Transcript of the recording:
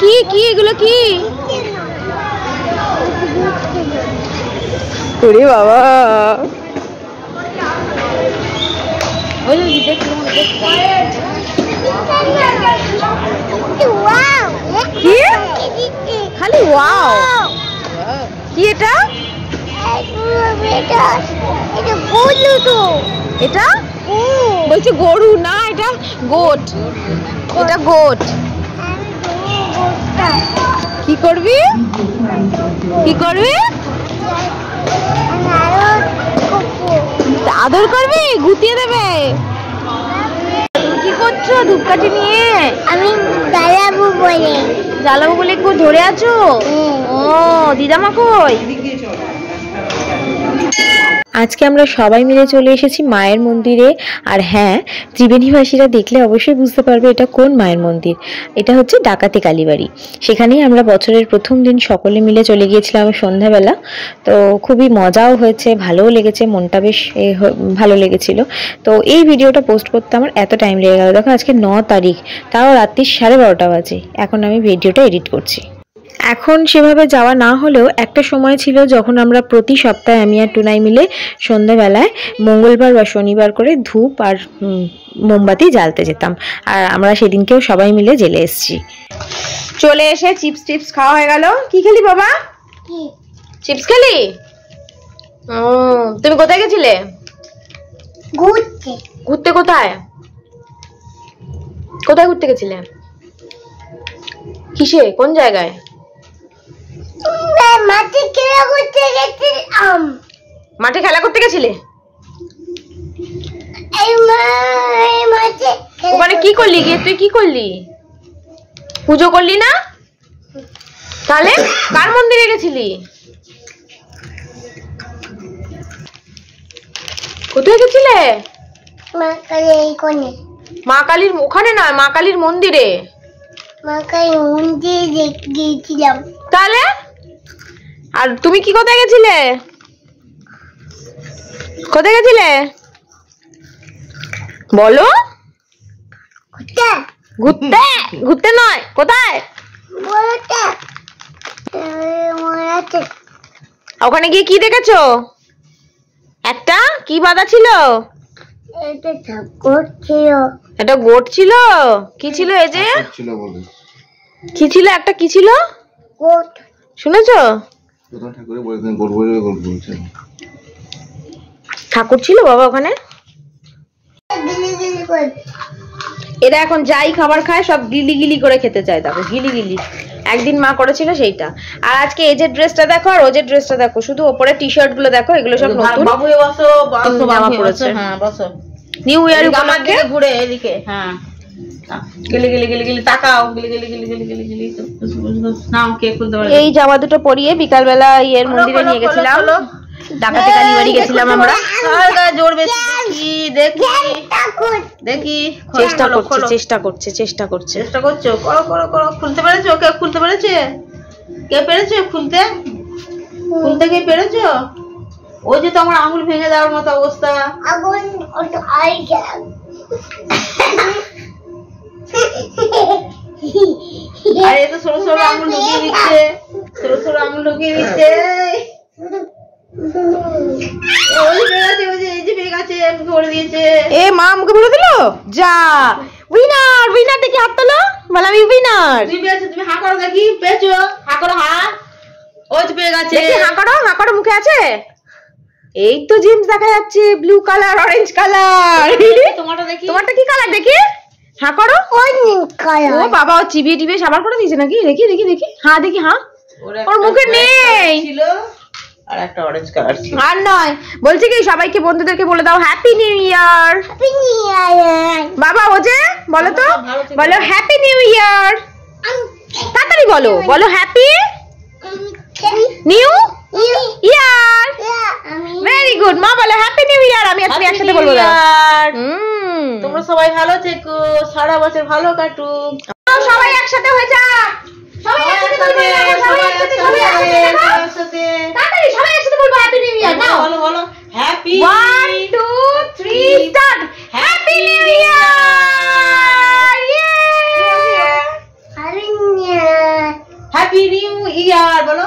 কি কি এগুলো কি? ওরে বাবা, খালি ওয়াও। কি এটা? এটা বলছি গরু না, এটা গোট। এটা গোট। কি করবি? কি করবি? আদর করবি? গুটিয়ে দেবে। কি করছো ধূপকাঠি নিয়ে? আমি জ্বালাবো বলে। জ্বালাবো বলে কেউ ধরে আছো? ও দিদামা কই? আজকে আমরা সবাই মিলে চলে এসেছি মায়ের মন্দিরে। আর হ্যাঁ, ত্রিবেণীবাসীরা দেখলে অবশ্যই বুঝতে পারবে এটা কোন মায়ের মন্দির। এটা হচ্ছে ডাকাতি কালীবাড়ি। সেখানেই আমরা বছরের প্রথম দিন সকলে মিলে চলে গিয়েছিলাম সন্ধ্যাবেলা। তো খুবই মজাও হয়েছে, ভালোও লেগেছে, মনটা বেশ ভালো লেগেছিল। তো এই ভিডিওটা পোস্ট করতে আমার এত টাইম লেগে গেল। দেখো আজকে 9 তারিখ, তাও রাত্রি 12:30 বাজে এখন আমি ভিডিওটা এডিট করছি। এখন সেভাবে যাওয়া না হলেও একটা সময় ছিল যখন আমরা প্রতি সপ্তাহে আমি আর টুনাই মিলে সন্ধ্যাবেলায় মঙ্গলবার বা শনিবার করে ধূপ আর মোমবাতি জ্বালতে যেতাম। আর আমরা সেদিনকেও সবাই মিলে জেলে এসেছি। চলে এসে চিপস টিপস খাওয়া হয়ে গেল। কি খেলি বাবা? চিপস খেলি? তুমি কোথায় গেছিলে? ঘুরতে। ঘুরতে? কোথায় কোথায় ঘুরতে গেছিলে? কিসে? কোন জায়গায়? মাঠে খেলা করতে গেছিলাম। মাঠে খেলা করতে গেছিলে? ওখানে কি করলি গিয়ে? তুই কি করলি? পুজো করলি না? তাহলে কার মন্দিরে গেছিলি? কোথায় গেছিলে? মা কালীর ওখানে নয়, মা কালীর মন্দিরে। মা কালীর মন্দিরে গিয়েছিলাম। তাহলে আর তুমি কি কোথায় গেছিলে? কোথায় গেছিলে বলো? ঘুরতে? ঘুরতে নয়, কোথায়? ওখানে গিয়ে কি দেখেছো? একটা কি বাঁধা ছিল? একটা গোট ছিল। কি ছিল? এই যে কি ছিল? একটা কি ছিল? গোট। শুনেছো? ঠাকুর ছিল বাবা ওখানে। এরা এখন যাই খাবার খায় সব গিলি গিলি করে খেতে চায়। দেখো গিলি গিলি। একদিন মা করেছিল সেইটা। আর আজকে এই যে ড্রেসটা দেখো আর ও যে ড্রেসটা দেখো, শুধু উপরে টি শার্ট গুলো দেখো, এগুলো সব নতুন। বাবু বসো, বসো জামা বাবু পড়েছে। হ্যাঁ বসো। নিউ ইয়ার উপলক্ষে ঘুরে এদিকে। হ্যাঁ গিলি গিলি গিলি গিলি তাকাও। গিলি গিলি গিলি গিলি গিলি গিলি নাও কে খুলতে পারে। এই জামা দুটো পরিয়ে বিকাল বেলা এর মন্দিরে নিয়ে গেছিলাম। ডাকাতি কালীবাড়ি গেছিলাম আমরা। জোর বেশি দেখি দেখি। চেষ্টা করছে। চেষ্টা করছো? করো করো করো। খুলতে পেরেছো? কে খুলতে পেরেছে? কে পেরেছো খুলতে? খুলতে কে পেরেছো? ওই যে তোমার আঙুল ভেঙে দেওয়ার মতো অবস্থা। আরে তো সরু সরু আঙুল ঢুকিয়ে দিচ্ছে। এ মা মুখে ভরে দিল। যা উইনার। উইনার দেখি হাত তোলো, বল আমি উইনার। তুমি হা করো দেখি। পেয়েছো? হা করো। হা। ওই তো পেয়ে গেছে। দেখি হা করো। হা করো। মুখে আছে? এই তো জিন্স দেখা যাচ্ছে, ব্লু কালার, অরেঞ্জ কালার। তোমারটা দেখি। তোমারটা কি কালার দেখি? হা করো। ও বাবা, ও চিবিয়ে টিবিয়ে সাবার করে দিয়েছে নাকি? দেখি দেখি দেখি। হ্যাঁ দেখি। হ্যাঁ ওর মুখে নেই। ছিল আর একটা অরেঞ্জ কালার ছিল। আর নয়, বলছি কি সবাইকে বন্ধুদেরকে বলে দাও হ্যাপি নিউ ইয়ার। বাবা ও যে বলো তো, বলো হ্যাপি নিউ ইয়ার। তাড়াতাড়ি বলো, বলো happy new year. Very good. মা বলো হ্যাপি নিউ ইয়ার। আমি আর তুমি একসাথে বলবো। তোমরা সবাই ভালো থেকো, সারা বছর ভালো কাটুক। সবাই একসাথে হয়ে যা। সবাই একসাথে বলবো। তাড়াতাড়ি সবাই একসাথে বলবো হ্যাপি নিউ ইয়ার। নাও বলো বলো happy. 1 2 3 start. Happy new year. Happy new year. Happy new year বলো।